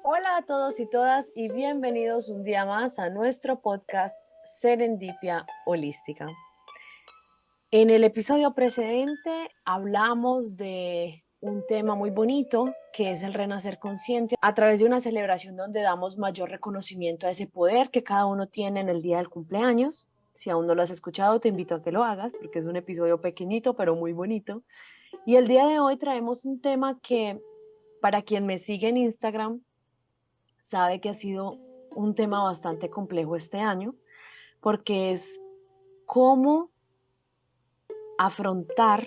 Hola a todos y todas y bienvenidos un día más a nuestro podcast Serendipia Holística. En el episodio precedente hablamos de un tema muy bonito que es el renacer consciente a través de una celebración donde damos mayor reconocimiento a ese poder que cada uno tiene en el día del cumpleaños. Si aún no lo has escuchado, te invito a que lo hagas porque es un episodio pequeñito pero muy bonito. Y el día de hoy traemos un tema que para quien me sigue en Instagram sabe que ha sido un tema bastante complejo este año, porque es cómo afrontar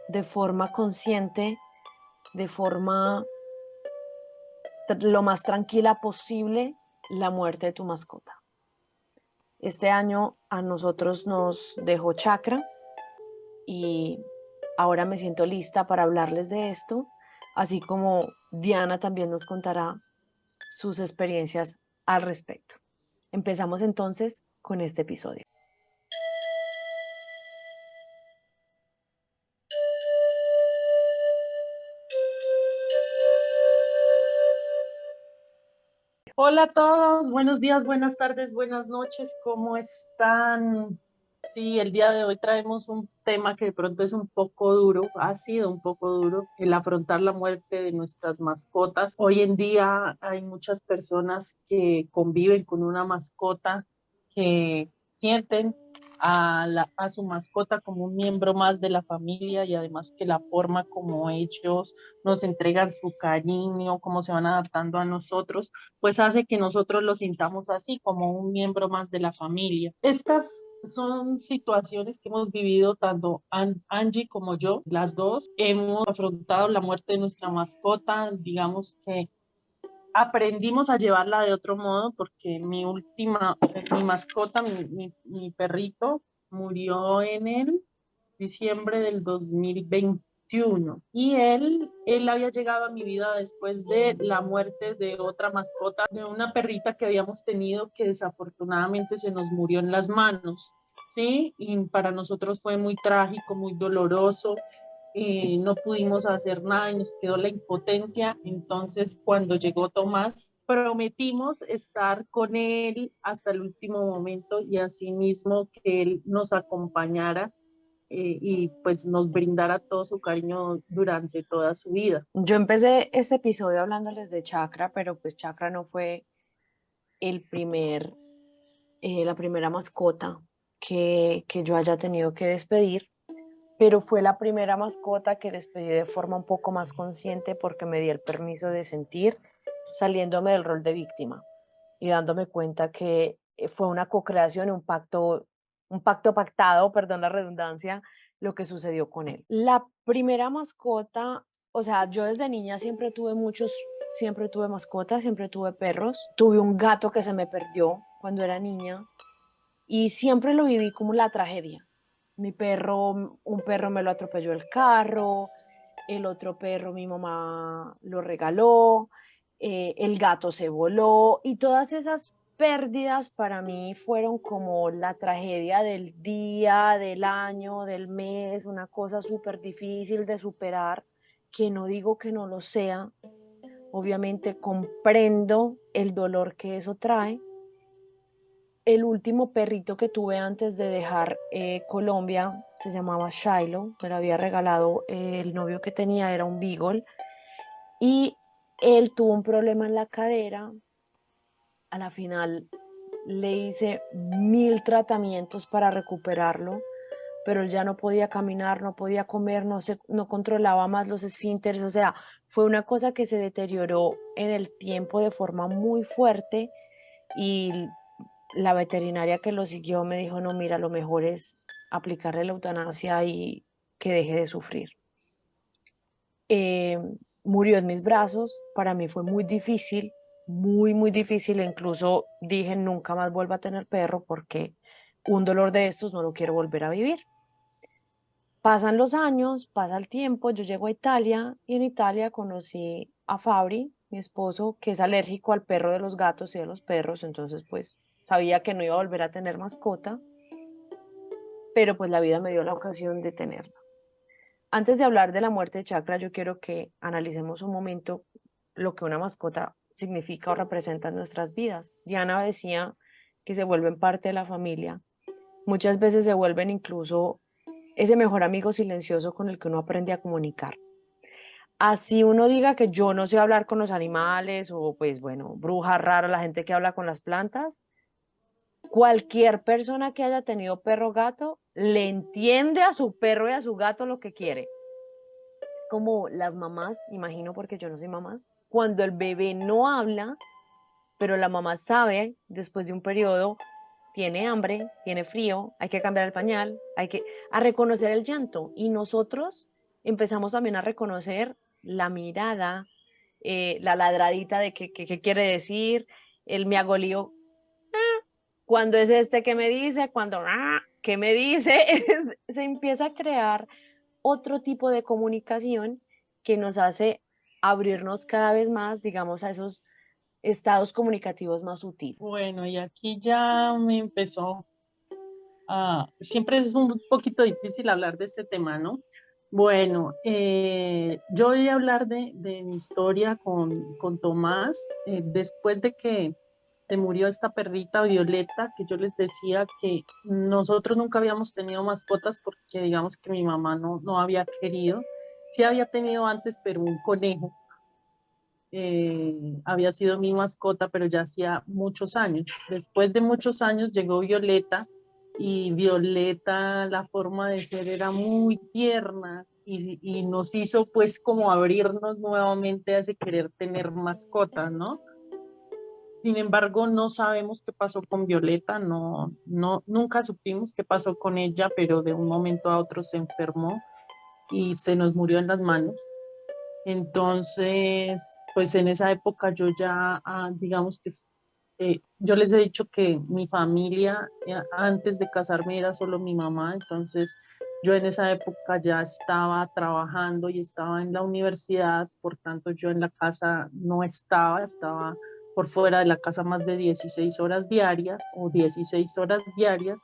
de forma consciente, de forma lo más tranquila posible, la muerte de tu mascota. Este año a nosotros nos dejó Chakra y ahora me siento lista para hablarles de esto, así como Diana también nos contará sus experiencias al respecto. Empezamos entonces con este episodio. Hola a todos, buenos días, buenas tardes, buenas noches, ¿cómo están? Sí, el día de hoy traemos un tema que de pronto es un poco duro, ha sido un poco duro, el afrontar la muerte de nuestras mascotas. Hoy en día hay muchas personas que conviven con una mascota, que sienten a su mascota como un miembro más de la familia y además que la forma como ellos nos entregan su cariño, cómo se van adaptando a nosotros pues hace que nosotros lo sintamos así, como un miembro más de la familia. Estas son situaciones que hemos vivido tanto Angie como yo, las dos. Hemos afrontado la muerte de nuestra mascota, digamos que aprendimos a llevarla de otro modo porque mi mascota, mi perrito, murió en el diciembre del 2021. Y él había llegado a mi vida después de la muerte de otra mascota, de una perrita que habíamos tenido que desafortunadamente se nos murió en las manos. Sí, y para nosotros fue muy trágico, muy doloroso. No pudimos hacer nada y nos quedó la impotencia. Entonces, cuando llegó Tomás, prometimos estar con él hasta el último momento y asimismo que él nos acompañara y pues nos brindara todo su cariño durante toda su vida. Yo empecé este episodio hablándoles de Chakra, pero pues Chakra no fue el primer, la primera mascota que yo haya tenido que despedir, pero fue la primera mascota que despedí de forma un poco más consciente porque me di el permiso de sentir saliéndome del rol de víctima y dándome cuenta que fue una co-creación y un pacto pactado, perdón la redundancia, lo que sucedió con él. La primera mascota, o sea, yo desde niña siempre tuve mascotas, siempre tuve perros. Tuve un gato que se me perdió cuando era niña y siempre lo viví como la tragedia. Un perro me lo atropelló el carro, el otro perro mi mamá lo regaló, el gato se voló y todas esas pérdidas para mí fueron como la tragedia del día, del año, del mes, una cosa súper difícil de superar, que no digo que no lo sea, obviamente comprendo el dolor que eso trae. El último perrito que tuve antes de dejar Colombia se llamaba Shiloh, me lo había regalado el novio que tenía, era un beagle, y él tuvo un problema en la cadera. A la final le hice 1000 tratamientos para recuperarlo, pero él ya no podía caminar, no podía comer, no controlaba más los esfínteres, o sea, fue una cosa que se deterioró en el tiempo de forma muy fuerte y la veterinaria que lo siguió me dijo, no, mira, lo mejor es aplicarle la eutanasia y que deje de sufrir. Eh, Murió en mis brazos, para mí fue muy difícil, muy difícil, e incluso dije, nunca más vuelva a tener perro porque un dolor de estos no lo quiero volver a vivir. Pasan los años, pasa el tiempo, yo llego a Italia y en Italia conocí a Fabri, mi esposo, que es alérgico al perro, de los gatos y de los perros, entonces pues sabía que no iba a volver a tener mascota, pero pues la vida me dio la ocasión de tenerla. Antes de hablar de la muerte de Chakra, yo quiero que analicemos un momento lo que una mascota significa o representa en nuestras vidas. Diana decía que se vuelven parte de la familia. Muchas veces se vuelven incluso ese mejor amigo silencioso con el que uno aprende a comunicar. Así uno diga que yo no sé hablar con los animales o pues bueno, bruja rara, la gente que habla con las plantas, cualquier persona que haya tenido perro o gato le entiende a su perro y a su gato lo que quiere. Es como las mamás, imagino porque yo no soy mamá, cuando el bebé no habla, pero la mamá sabe después de un periodo, tiene hambre, tiene frío, hay que cambiar el pañal, hay que a reconocer el llanto y nosotros empezamos también a reconocer la mirada, la ladradita de qué quiere decir, el miagolío, cuando es este que me dice, cuando qué me dice, se empieza a crear otro tipo de comunicación que nos hace abrirnos cada vez más, digamos, a esos estados comunicativos más sutiles. Bueno, y aquí ya me empezó siempre es un poquito difícil hablar de este tema, ¿no? Bueno, yo voy a hablar de mi historia con Tomás, después de que se murió esta perrita Violeta, que yo les decía que nosotros nunca habíamos tenido mascotas porque digamos que mi mamá no había querido. Sí había tenido antes, pero un conejo había sido mi mascota, pero ya hacía muchos años. Después de muchos años llegó Violeta y Violeta, la forma de ser era muy tierna y nos hizo pues como abrirnos nuevamente a ese querer tener mascotas, ¿no? Sin embargo, no sabemos qué pasó con Violeta, nunca supimos qué pasó con ella, pero de un momento a otro se enfermó y se nos murió en las manos. Entonces, pues en esa época yo ya, digamos que yo les he dicho que mi familia antes de casarme era solo mi mamá, entonces yo en esa época ya estaba trabajando y estaba en la universidad, por tanto yo en la casa no estaba, estaba por fuera de la casa más de 16 horas diarias o 16 horas diarias,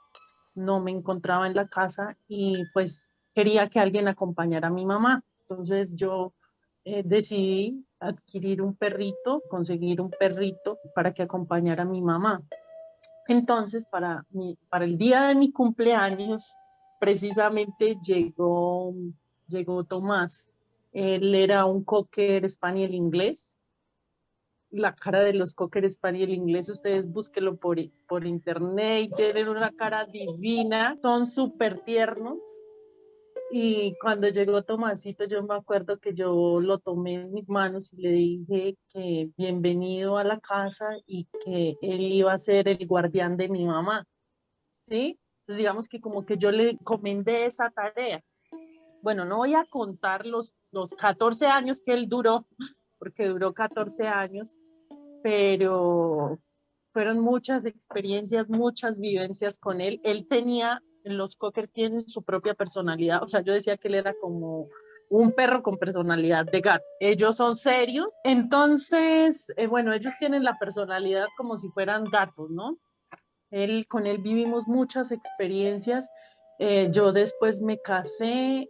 no me encontraba en la casa y pues quería que alguien acompañara a mi mamá. Entonces yo decidí adquirir un perrito, conseguir un perrito para que acompañara a mi mamá. Entonces, para el día de mi cumpleaños, precisamente llegó Tomás. Él era un cocker spaniel inglés. La cara de los cocker spaniel inglés, ustedes búsquenlo por internet y tienen una cara divina. Son súper tiernos. Y cuando llegó Tomasito, yo me acuerdo que yo lo tomé en mis manos y le dije que bienvenido a la casa y que él iba a ser el guardián de mi mamá, ¿sí? Entonces digamos que como que yo le encomendé esa tarea. Bueno, no voy a contar los 14 años que él duró, porque duró 14 años, pero fueron muchas experiencias, muchas vivencias con él. Él tenía, los cocker tienen su propia personalidad, o sea, yo decía que él era como un perro con personalidad de gato. Ellos son serios, entonces, bueno, ellos tienen la personalidad como si fueran gatos, ¿no? Con él vivimos muchas experiencias. Yo después me casé,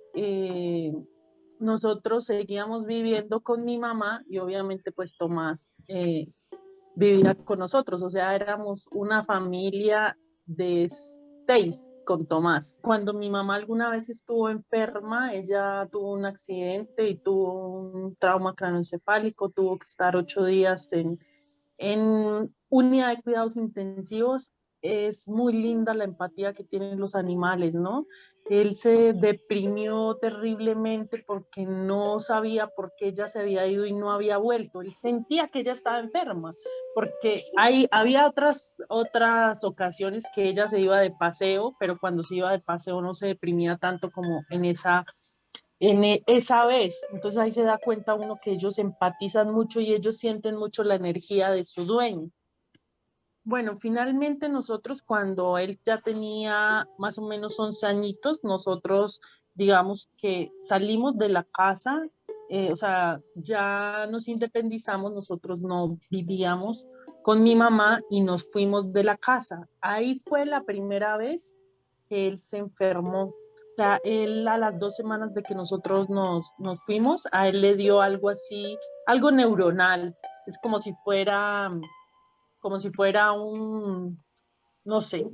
nosotros seguíamos viviendo con mi mamá y obviamente pues Tomás vivía con nosotros, o sea, éramos una familia de 6 con Tomás. Cuando mi mamá alguna vez estuvo enferma, ella tuvo un accidente y tuvo un trauma craneoencefálico, tuvo que estar 8 días en unidad de cuidados intensivos. Es muy linda la empatía que tienen los animales, ¿no? Él se deprimió terriblemente porque no sabía por qué ella se había ido y no había vuelto. Él sentía que ella estaba enferma, porque había otras ocasiones que ella se iba de paseo, pero cuando se iba de paseo no se deprimía tanto como esa vez. Entonces ahí se da cuenta uno que ellos empatizan mucho y ellos sienten mucho la energía de su dueño. Bueno, finalmente nosotros cuando él ya tenía más o menos 11 añitos, nosotros digamos que salimos de la casa, o sea, ya nos independizamos, nosotros no vivíamos con mi mamá y nos fuimos de la casa. Ahí fue la primera vez que él se enfermó. O sea, él a las 2 semanas de que nosotros nos fuimos, a él le dio algo así, algo neuronal. es como si fuera un, no sé,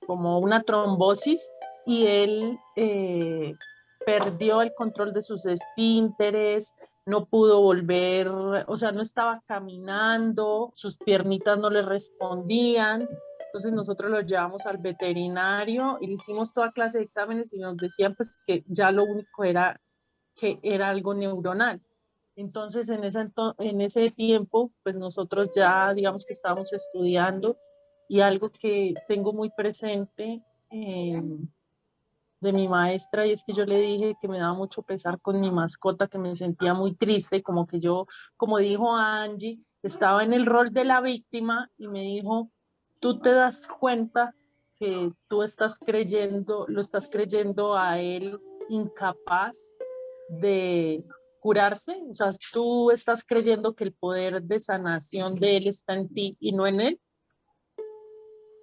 como una trombosis, y él perdió el control de sus esfínteres, no pudo volver, o sea, no estaba caminando, sus piernitas no le respondían. Entonces nosotros lo llevamos al veterinario y le hicimos toda clase de exámenes y nos decían pues que ya lo único era que era algo neuronal. Entonces, en ese tiempo, pues nosotros ya, digamos que estábamos estudiando, y algo que tengo muy presente de mi maestra, y es que yo le dije que me daba mucho pesar con mi mascota, que me sentía muy triste, como que yo, como dijo Angie, estaba en el rol de la víctima, y me dijo, tú te das cuenta que tú lo estás creyendo a él incapaz de curarse, o sea, tú estás creyendo que el poder de sanación de él está en ti y no en él.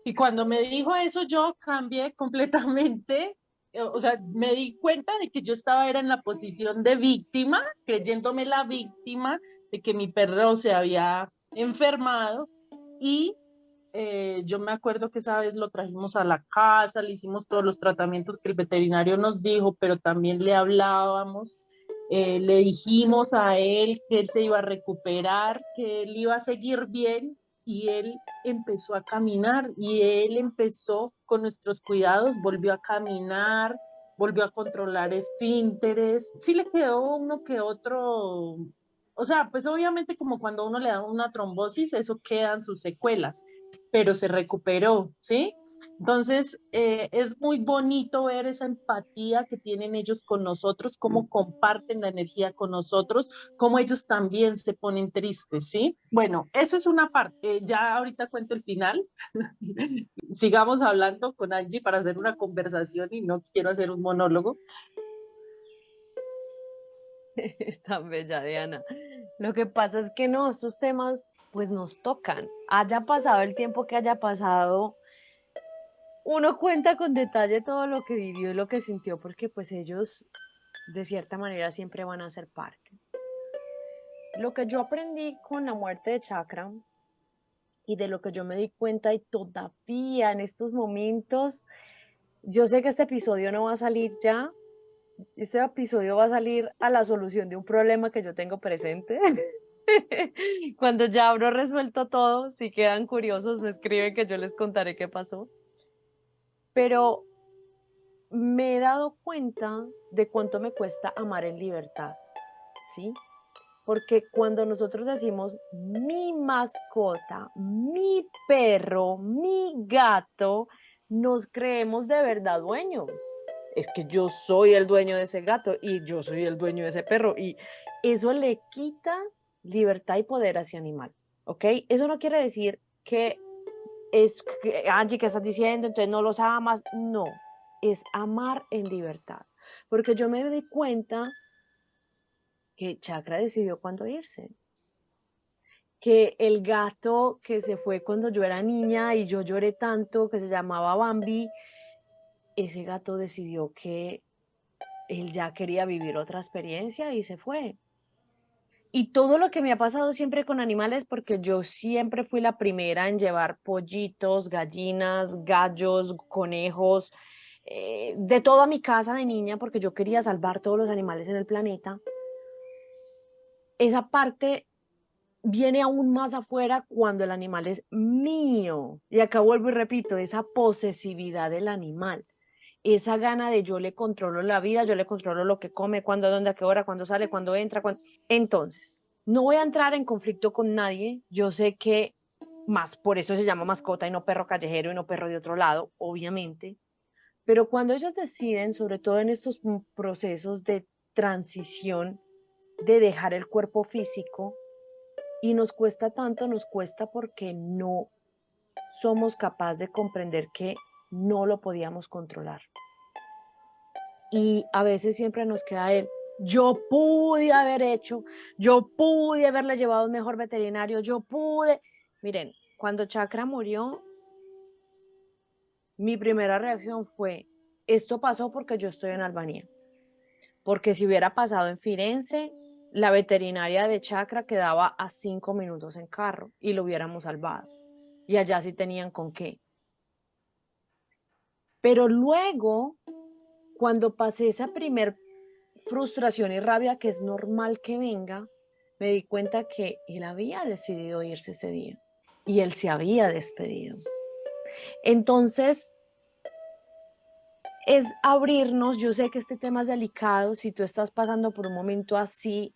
Y cuando me dijo eso, yo cambié completamente, o sea, me di cuenta de que yo era en la posición de víctima, creyéndome la víctima de que mi perro se había enfermado, y yo me acuerdo que esa vez lo trajimos a la casa, le hicimos todos los tratamientos que el veterinario nos dijo, pero también le hablábamos, le dijimos a él que él se iba a recuperar, que él iba a seguir bien, y él empezó a caminar, y él empezó con nuestros cuidados, volvió a caminar, volvió a controlar esfínteres, sí le quedó uno que otro, o sea, pues obviamente como cuando uno le da una trombosis, eso quedan sus secuelas, pero se recuperó, ¿sí? Entonces, es muy bonito ver esa empatía que tienen ellos con nosotros, cómo comparten la energía con nosotros, cómo ellos también se ponen tristes, ¿sí? Bueno, eso es una parte. Ya ahorita cuento el final. Sigamos hablando con Angie para hacer una conversación y no quiero hacer un monólogo. Tan bella, Diana. Lo que pasa es que no, estos temas pues nos tocan. Haya pasado el tiempo que haya pasado, uno cuenta con detalle todo lo que vivió y lo que sintió, porque pues ellos de cierta manera siempre van a ser parte. Lo que yo aprendí con la muerte de Chakra y de lo que yo me di cuenta y todavía en estos momentos, yo sé que este episodio no va a salir ya, este episodio va a salir a la solución de un problema que yo tengo presente. Cuando ya habré resuelto todo, si quedan curiosos, me escriben que yo les contaré qué pasó. Pero me he dado cuenta de cuánto me cuesta amar en libertad, ¿sí? Porque cuando nosotros decimos mi mascota, mi perro, mi gato, nos creemos de verdad dueños. Es que yo soy el dueño de ese gato y yo soy el dueño de ese perro. Y eso le quita libertad y poder a ese animal. ¿Ok? Eso no quiere decir que es que, Angie, ¿qué estás diciendo? Entonces no los amas. No, es amar en libertad. Porque yo me di cuenta que Chakra decidió cuándo irse, que el gato que se fue cuando yo era niña y yo lloré tanto, que se llamaba Bambi, ese gato decidió que él ya quería vivir otra experiencia y se fue. Y todo lo que me ha pasado siempre con animales, porque yo siempre fui la primera en llevar pollitos, gallinas, gallos, conejos, de toda mi casa de niña, porque yo quería salvar todos los animales en el planeta. Esa parte viene aún más afuera cuando el animal es mío. Y acá vuelvo y repito, esa posesividad del animal, esa gana de yo le controlo la vida, yo le controlo lo que come, cuándo, dónde, a qué hora, cuándo sale, cuándo entra. Entonces, no voy a entrar en conflicto con nadie. Yo sé que más, por eso se llama mascota y no perro callejero y no perro de otro lado, obviamente. Pero cuando ellos deciden, sobre todo en estos procesos de transición, de dejar el cuerpo físico, y nos cuesta tanto, nos cuesta porque no somos capaces de comprender que no lo podíamos controlar. Y a veces siempre nos queda el, yo pude haber hecho, yo pude haberle llevado un mejor veterinario, yo pude. Miren, cuando Chakra murió, mi primera reacción fue, esto pasó porque yo estoy en Albania. Porque si hubiera pasado en Firenze, La veterinaria de Chacra quedaba a 5 minutos en carro y lo hubiéramos salvado. Y allá sí tenían con qué. Pero luego, cuando pasé esa primer frustración y rabia, que es normal que venga, me di cuenta que él había decidido irse ese día y él se había despedido. Entonces, es abrirnos. Yo sé que este tema es delicado. Si tú estás pasando por un momento así,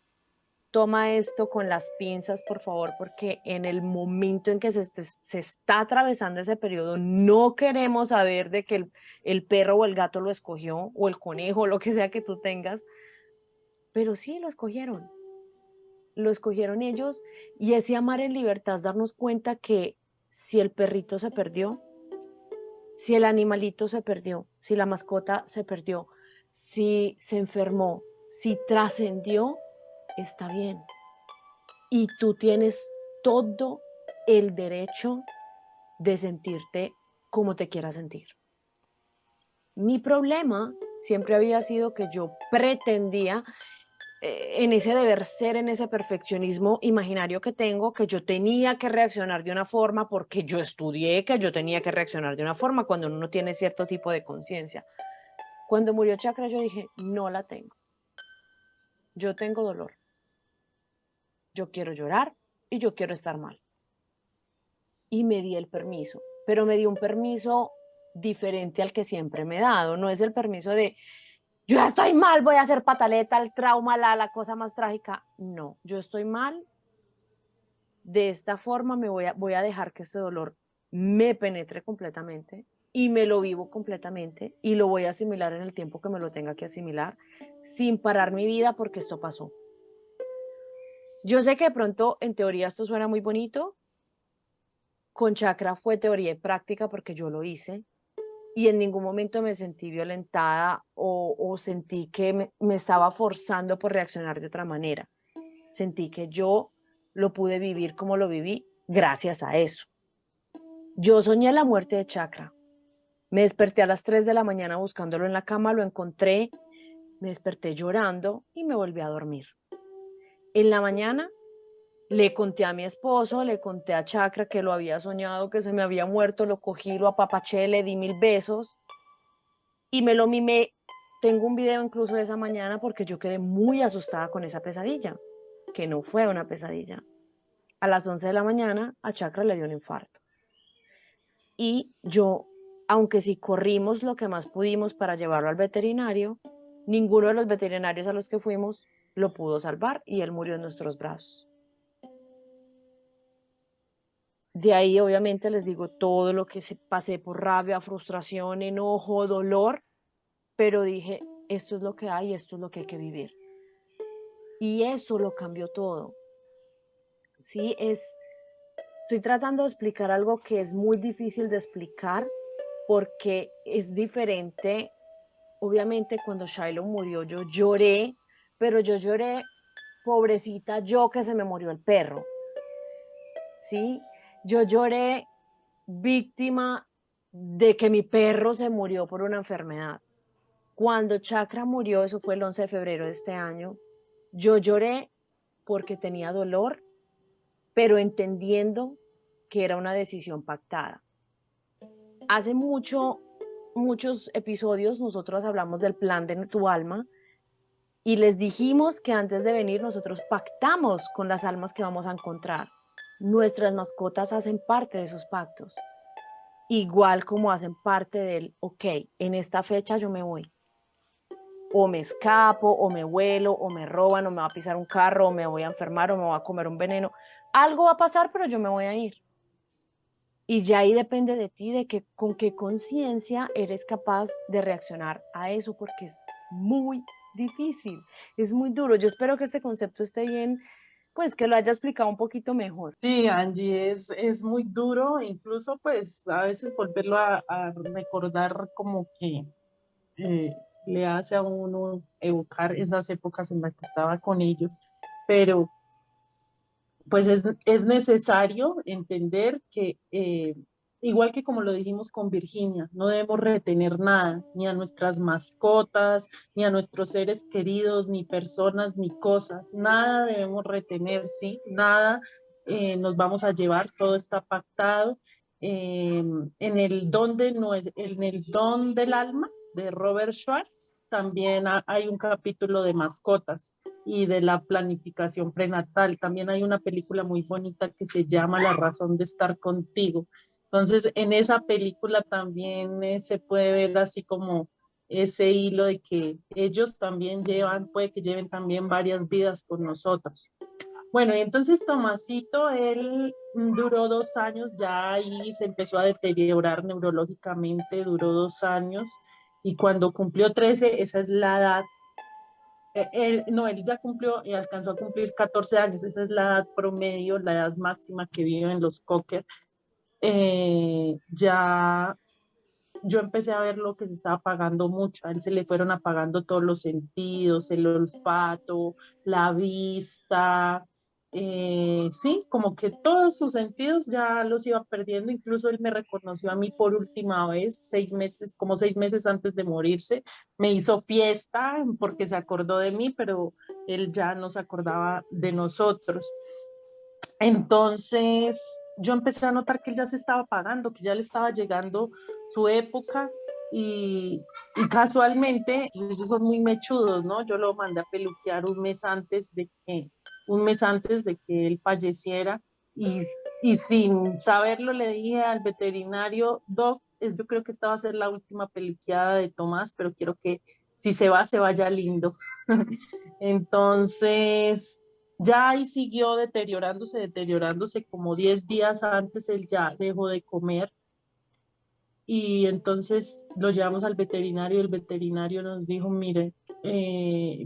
toma esto con las pinzas, por favor, porque en el momento en que se está atravesando ese periodo, no queremos saber de que el perro o el gato lo escogió, o el conejo, o lo que sea que tú tengas, pero sí lo escogieron ellos, y ese amar en libertad es darnos cuenta que si el perrito se perdió, si el animalito se perdió, si la mascota se perdió, si se enfermó, si trascendió, está bien. Y tú tienes todo el derecho de sentirte como te quieras sentir. Mi problema siempre había sido que yo pretendía, en ese deber ser, en ese perfeccionismo imaginario que tengo, que yo tenía que reaccionar de una forma porque yo estudié, que yo tenía que reaccionar de una forma cuando uno no tiene cierto tipo de conciencia. Cuando murió Chakra yo dije, no la tengo. Yo tengo dolor. Yo quiero llorar y yo quiero estar mal. Y me di el permiso, pero me di un permiso diferente al que siempre me he dado. No es el permiso de, yo ya estoy mal, voy a hacer pataleta, el trauma, la cosa más trágica. No, yo estoy mal, de esta forma voy a dejar que este dolor me penetre completamente y me lo vivo completamente y lo voy a asimilar en el tiempo que me lo tenga que asimilar, sin parar mi vida porque esto pasó. Yo sé que de pronto en teoría esto suena muy bonito, con Chakra fue teoría y práctica porque yo lo hice, y en ningún momento me sentí violentada o sentí que me estaba forzando por reaccionar de otra manera. Sentí que yo lo pude vivir como lo viví gracias a eso. Yo soñé la muerte de Chakra. Me desperté a las 3 de la mañana buscándolo en la cama, lo encontré, me desperté llorando y me volví a dormir. En la mañana le conté a mi esposo, le conté a Chakra que lo había soñado, que se me había muerto, lo cogí, lo apapaché, le di 1000 besos y me lo mimé. Tengo un video incluso de esa mañana porque yo quedé muy asustada con esa pesadilla, que no fue una pesadilla. A las 11 de la mañana a Chakra le dio un infarto. Y yo, aunque sí corrimos lo que más pudimos para llevarlo al veterinario, ninguno de los veterinarios a los que fuimos lo pudo salvar y él murió en nuestros brazos. De ahí obviamente les digo todo lo que pasé por rabia, frustración, enojo, dolor, pero dije, esto es lo que hay, esto es lo que hay que vivir. Y eso lo cambió todo. Sí, estoy tratando de explicar algo que es muy difícil de explicar porque es diferente. Obviamente cuando Shiloh murió yo lloré, pero yo lloré, pobrecita yo que se me murió el perro. Sí, yo lloré víctima de que mi perro se murió por una enfermedad. Cuando Chakra murió, eso fue el 11 de febrero de este año, yo lloré porque tenía dolor, pero entendiendo que era una decisión pactada. Hace muchos episodios nosotros hablamos del plan de tu alma y les dijimos que antes de venir nosotros pactamos con las almas que vamos a encontrar. Nuestras mascotas hacen parte de esos pactos, igual como hacen parte del, ok, en esta fecha yo me voy, o me escapo, o me vuelo, o me roban, o me va a pisar un carro, o me voy a enfermar, o me voy a comer un veneno. Algo va a pasar, pero yo me voy a ir. Y ya ahí depende de ti, de que con qué conciencia eres capaz de reaccionar a eso, porque es muy difícil, es muy duro. Yo espero que este concepto esté bien, pues que lo haya explicado un poquito mejor. Sí, Angie, es muy duro, incluso pues a veces volverlo a recordar como que le hace a uno evocar esas épocas en las que estaba con ellos, pero pues es necesario entender que igual que como lo dijimos con Virginia, no debemos retener nada, ni a nuestras mascotas, ni a nuestros seres queridos, ni personas, ni cosas, nada debemos retener, ¿sí? Nada nos vamos a llevar, todo está pactado. En el don en el don del alma de Robert Schwartz también hay un capítulo de mascotas y de la planificación prenatal. También hay una película muy bonita que se llama La razón de estar contigo. Entonces, en esa película también se puede ver así como ese hilo de que ellos también llevan, puede que lleven también varias vidas con nosotros. Bueno, y entonces Tomasito, él duró 2 años, ya ahí se empezó a deteriorar neurológicamente, duró 2 años, y cuando cumplió 13, esa es la edad, no, él ya cumplió y alcanzó a cumplir 14 años, esa es la edad promedio, la edad máxima que viven los cocker. Ya yo empecé a ver lo que se estaba apagando mucho, a él se le fueron apagando todos los sentidos, el olfato, la vista, sí, como que todos sus sentidos ya los iba perdiendo, incluso él me reconoció a mí por última vez, 6 meses, como 6 meses antes de morirse, me hizo fiesta porque se acordó de mí, pero él ya no se acordaba de nosotros. Entonces, yo empecé a notar que él ya se estaba apagando, que ya le estaba llegando su época y casualmente, pues, ellos son muy mechudos, ¿no? Yo lo mandé a peluquear un mes antes de que él falleciera y, y sin saberlo le dije al veterinario, Doc, yo creo que esta va a ser la última peluqueada de Tomás, pero quiero que si se va, se vaya lindo. Entonces, ya ahí siguió deteriorándose, deteriorándose, como 10 días antes él ya dejó de comer y entonces lo llevamos al veterinario y el veterinario nos dijo, mire,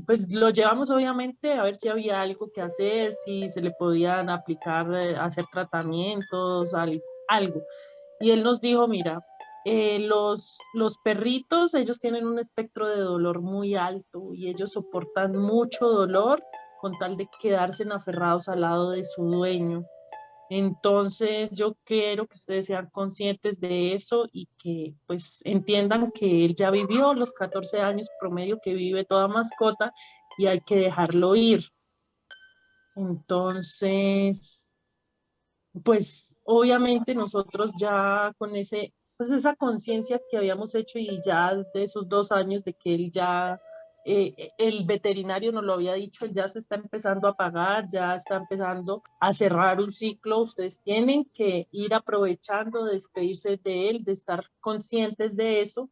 pues lo llevamos obviamente a ver si había algo que hacer, si se le podían aplicar, hacer tratamientos, algo. Y él nos dijo, mira, los perritos, ellos tienen un espectro de dolor muy alto y ellos soportan mucho dolor con tal de quedarse aferrados al lado de su dueño. Entonces, yo quiero que ustedes sean conscientes de eso y que pues entiendan que él ya vivió los 14 años promedio que vive toda mascota y hay que dejarlo ir. Entonces, pues obviamente nosotros ya con pues esa conciencia que habíamos hecho y ya de esos 2 años de que él ya, el veterinario nos lo había dicho, él ya se está empezando a pagar, ya está empezando a cerrar un ciclo, ustedes tienen que ir aprovechando de despedirse de él, de estar conscientes de eso.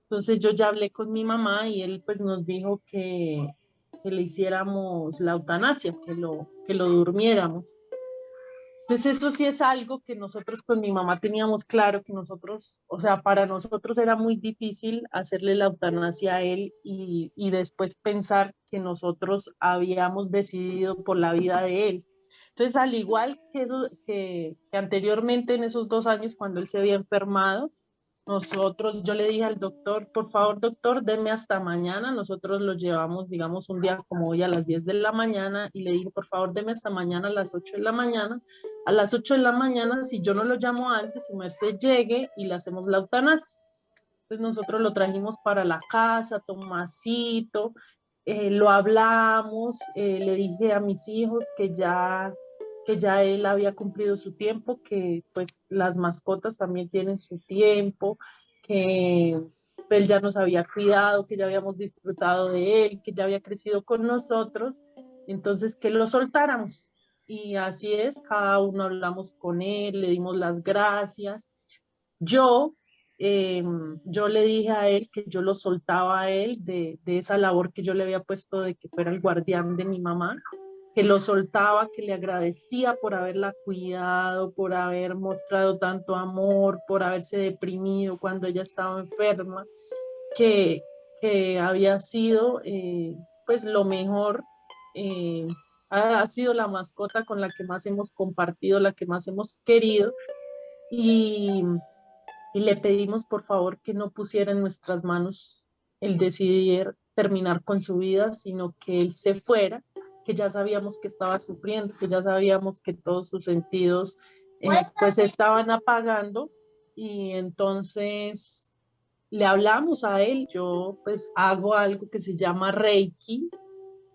Entonces yo ya hablé con mi mamá y él pues nos dijo que le hiciéramos la eutanasia, que lo durmiéramos. Entonces eso sí es algo que nosotros con mi mamá teníamos claro que nosotros, o sea, para nosotros era muy difícil hacerle la eutanasia a él y después pensar que nosotros habíamos decidido por la vida de él. Entonces, al igual que, que anteriormente en esos 2 años cuando él se había enfermado, yo le dije al doctor, por favor, doctor, deme hasta mañana. Nosotros lo llevamos, digamos, un día como hoy a las 10 de la mañana y le dije, por favor, deme hasta mañana a las 8 de la mañana. A las 8 de la mañana, si yo no lo llamo antes, su merced llegue y le hacemos la eutanasia. Pues nosotros lo trajimos para la casa, Tomasito, lo hablamos, le dije a mis hijos que ya él había cumplido su tiempo, que pues las mascotas también tienen su tiempo, que él ya nos había cuidado, que ya habíamos disfrutado de él, que ya había crecido con nosotros, entonces que lo soltáramos. Y así es, cada uno hablamos con él, le dimos las gracias. Yo, yo le dije a él que yo lo soltaba a él de esa labor que yo le había puesto de que fuera el guardián de mi mamá, que lo soltaba, que le agradecía por haberla cuidado, por haber mostrado tanto amor, por haberse deprimido cuando ella estaba enferma, que, que había sido pues lo mejor, eh, ha sido la mascota con la que más hemos compartido, la que más hemos querido y, y le pedimos por favor que no pusiera en nuestras manos el decidir terminar con su vida, sino que él se fuera, que ya sabíamos que estaba sufriendo, que ya sabíamos que todos sus sentidos pues estaban apagando y entonces le hablamos a él. Yo pues hago algo que se llama Reiki,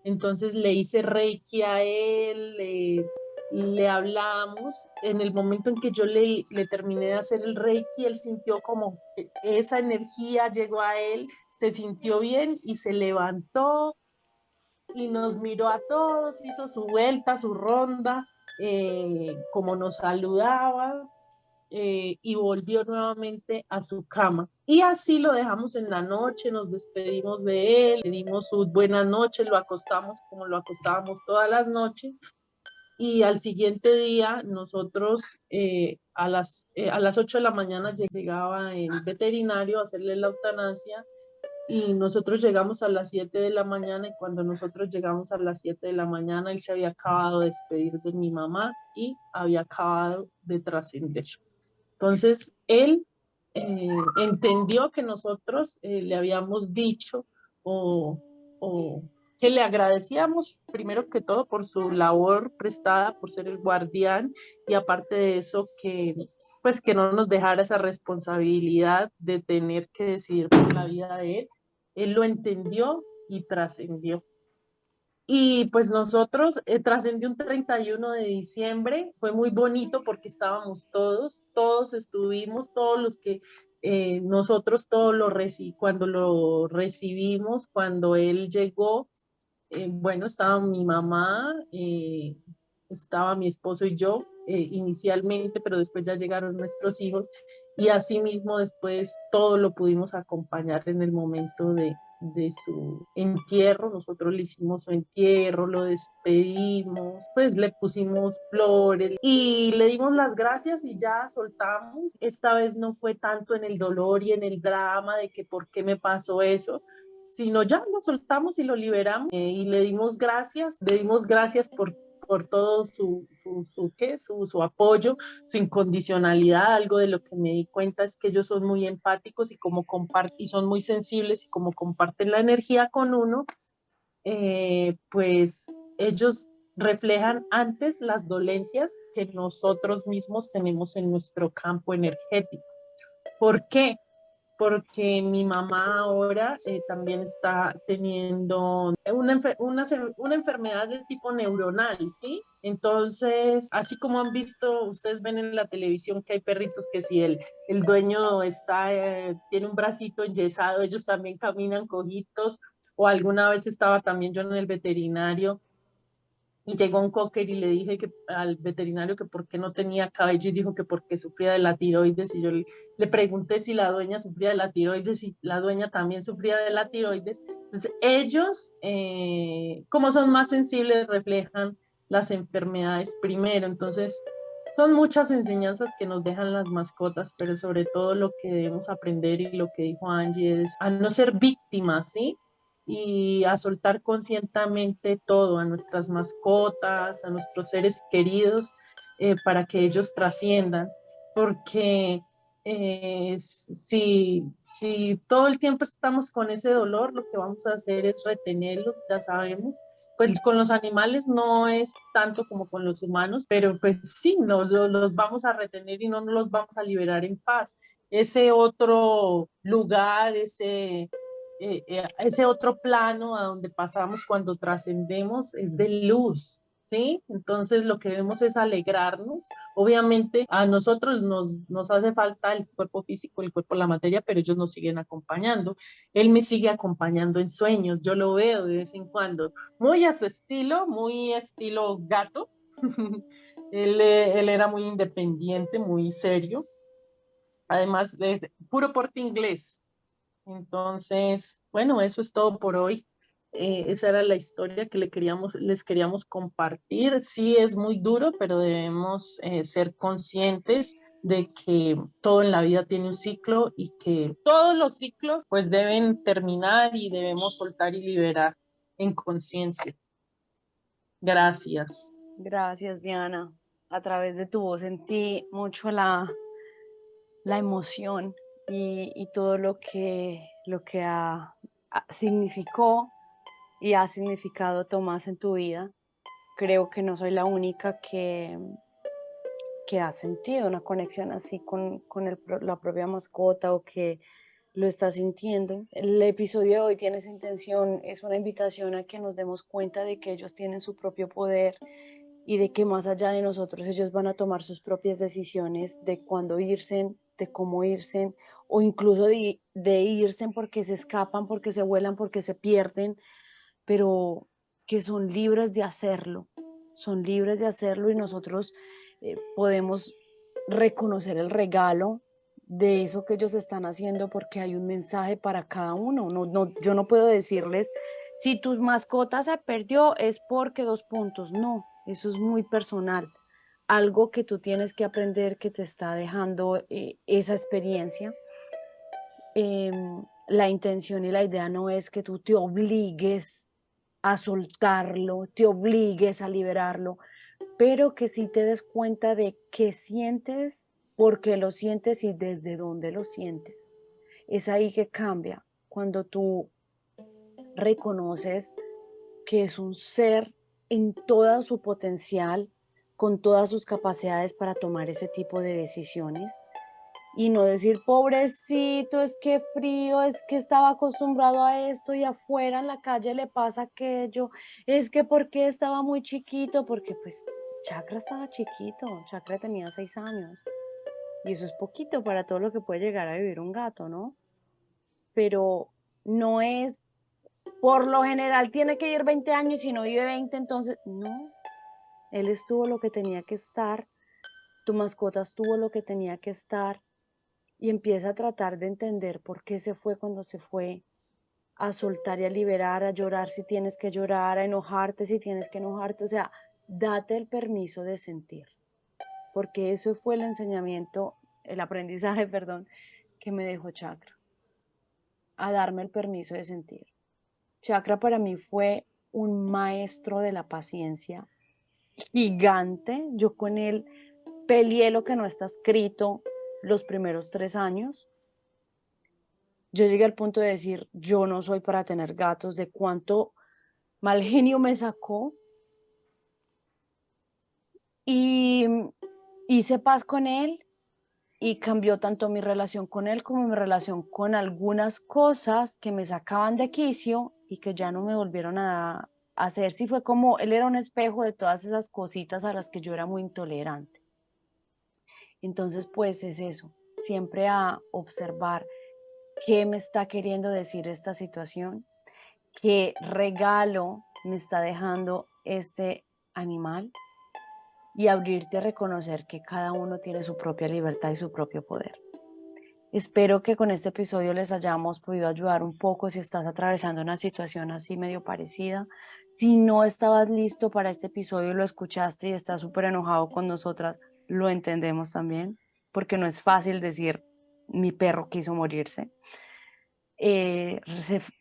entonces le hice Reiki a él, le hablamos. En el momento en que yo le terminé de hacer el Reiki, él sintió como que esa energía llegó a él, se sintió bien y se levantó y nos miró a todos, hizo su vuelta, su ronda, como nos saludaba, y volvió nuevamente a su cama. Y así lo dejamos en la noche, nos despedimos de él, le dimos sus buenas noches, lo acostamos como lo acostábamos todas las noches. Y al siguiente día nosotros a las 8 de la mañana llegaba el veterinario a hacerle la eutanasia y nosotros llegamos a las 7 de la mañana y cuando nosotros llegamos a las 7 de la mañana él se había acabado de despedir de mi mamá y había acabado de trascender. Entonces, él entendió que nosotros le habíamos dicho o, o que le agradecíamos primero que todo por su labor prestada, por ser el guardián y aparte de eso que pues que no nos dejara esa responsabilidad de tener que decidir por la vida de él. Él lo entendió y trascendió. Y pues nosotros trascendió un 31 de diciembre, fue muy bonito porque estábamos todos estuvimos, todos los que nosotros todos cuando lo recibimos, cuando él llegó, bueno, estaba mi mamá, estaba mi esposo y yo inicialmente, pero después ya llegaron nuestros hijos y así mismo después todo lo pudimos acompañar en el momento de su entierro. Nosotros le hicimos su entierro, lo despedimos, pues le pusimos flores y le dimos las gracias y ya soltamos. Esta vez no fue tanto en el dolor y en el drama de que por qué me pasó eso, sino ya lo soltamos y lo liberamos y le dimos gracias por todo su apoyo, su incondicionalidad. Algo de lo que me di cuenta es que ellos son muy empáticos y como comparten, y son muy sensibles y como comparten la energía con uno, pues ellos reflejan antes las dolencias que nosotros mismos tenemos en nuestro campo energético. ¿Por qué? Porque mi mamá ahora también está teniendo una enfermedad de tipo neuronal, ¿sí? Entonces, así como han visto, ustedes ven en la televisión que hay perritos que si el dueño tiene un bracito enyesado, ellos también caminan cojitos, o alguna vez estaba también yo en el veterinario y llegó un cocker y le dije que al veterinario que por qué no tenía cabello y dijo que porque sufría de la tiroides y yo le pregunté si la dueña sufría de la tiroides y la dueña también sufría de la tiroides. Entonces ellos, como son más sensibles, reflejan las enfermedades primero. Entonces son muchas enseñanzas que nos dejan las mascotas, pero sobre todo lo que debemos aprender y lo que dijo Angie es a no ser víctimas, ¿sí? Y a soltar conscientemente todo, a nuestras mascotas, a nuestros seres queridos, para que ellos trasciendan, porque si todo el tiempo estamos con ese dolor, lo que vamos a hacer es retenerlo, ya sabemos. Pues con los animales no es tanto como con los humanos, pero pues sí, los vamos a retener y no nos los vamos a liberar en paz. Ese otro lugar, ese otro plano a donde pasamos cuando trascendemos es de luz, ¿sí? Entonces lo que debemos es alegrarnos. Obviamente a nosotros nos hace falta el cuerpo físico, el cuerpo, la materia, pero ellos nos siguen acompañando. Él me sigue acompañando en sueños, yo lo veo de vez en cuando, muy a su estilo, muy estilo gato. Él era muy independiente, muy serio, además de puro porte inglés. Entonces, bueno, eso es todo por hoy. Esa era la historia que les queríamos compartir. Sí, es muy duro, pero debemos ser conscientes de que todo en la vida tiene un ciclo y que todos los ciclos pues deben terminar y debemos soltar y liberar en conciencia. Gracias. Gracias, Diana. A través de tu voz sentí mucho la emoción y todo lo que significó y ha significado Tomás en tu vida. Creo que no soy la única que has sentido una conexión así con la propia mascota o que lo está sintiendo. El episodio de hoy tiene esa intención, es una invitación a que nos demos cuenta de que ellos tienen su propio poder y de que más allá de nosotros ellos van a tomar sus propias decisiones de cuándo irse, de cómo irse o incluso de irse porque se escapan, porque se vuelan, porque se pierden, pero que son libres de hacerlo y nosotros podemos reconocer el regalo de eso que ellos están haciendo porque hay un mensaje para cada uno. Yo no puedo decirles, si tu mascota se perdió es porque dos puntos. No, eso es muy personal. Algo que tú tienes que aprender que te está dejando esa experiencia. La intención y la idea no es que tú te obligues a soltarlo, te obligues a liberarlo, pero que sí te des cuenta de qué sientes, por qué lo sientes y desde dónde lo sientes. Es ahí que cambia, cuando tú reconoces que es un ser en todo su potencial, con todas sus capacidades para tomar ese tipo de decisiones y no decir, pobrecito, es que frío, es que estaba acostumbrado a esto y afuera en la calle le pasa aquello, es que porque estaba muy chiquito, porque pues Chakra estaba chiquito, Chakra tenía 6 años y eso es poquito para todo lo que puede llegar a vivir un gato, ¿no? Pero no es, por lo general tiene que ir 20 años y no vive 20, entonces no, él estuvo lo que tenía que estar, tu mascota estuvo lo que tenía que estar y empieza a tratar de entender por qué se fue cuando se fue, a soltar y a liberar, a llorar si tienes que llorar, a enojarte si tienes que enojarte, o sea, date el permiso de sentir, porque eso fue el enseñamiento, el aprendizaje, perdón, que me dejó Chakra, a darme el permiso de sentir. Chakra para mí fue un maestro de la paciencia gigante, yo con él peleé lo que no está escrito los primeros 3 años. Yo llegué al punto de decir, yo no soy para tener gatos, de cuánto mal genio me sacó. Y hice paz con él y cambió tanto mi relación con él como mi relación con algunas cosas que me sacaban de quicio y que ya no me volvieron a hacer. Sí, fue como, él era un espejo de todas esas cositas a las que yo era muy intolerante. Entonces, pues es eso, siempre a observar qué me está queriendo decir esta situación, qué regalo me está dejando este animal y abrirte a reconocer que cada uno tiene su propia libertad y su propio poder. Espero que con este episodio les hayamos podido ayudar un poco si estás atravesando una situación así medio parecida. Si no estabas listo para este episodio, lo escuchaste y estás súper enojado con nosotras, lo entendemos también, porque no es fácil decir mi perro quiso morirse.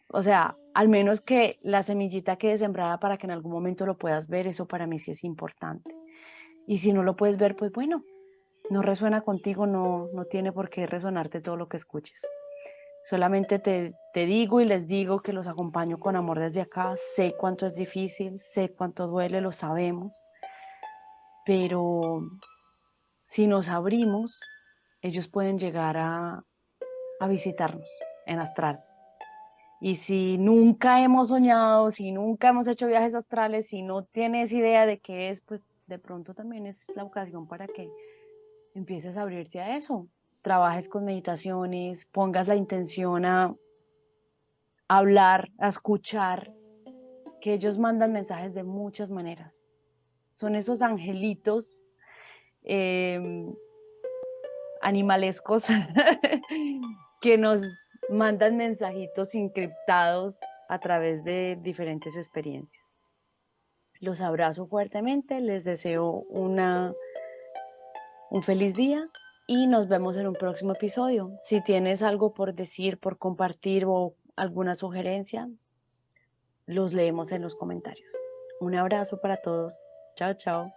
O sea, al menos que la semillita quede sembrada para que en algún momento lo puedas ver, eso para mí sí es importante. Y si no lo puedes ver, pues bueno, no resuena contigo, no tiene por qué resonarte todo lo que escuches. Solamente te digo y les digo que los acompaño con amor desde acá. Sé cuánto es difícil, sé cuánto duele, lo sabemos, pero si nos abrimos, ellos pueden llegar a visitarnos en astral. Y si nunca hemos soñado, si nunca hemos hecho viajes astrales, si no tienes idea de qué es, pues de pronto también es la ocasión para que empieces a abrirte a eso. Trabajes con meditaciones, pongas la intención a hablar, a escuchar, que ellos mandan mensajes de muchas maneras. Son esos angelitos animalescos que nos mandan mensajitos encriptados a través de diferentes experiencias. Los abrazo fuertemente, les deseo un feliz día y nos vemos en un próximo episodio. Si tienes algo por decir, por compartir o alguna sugerencia, los leemos en los comentarios. Un abrazo para todos. Chao, chao.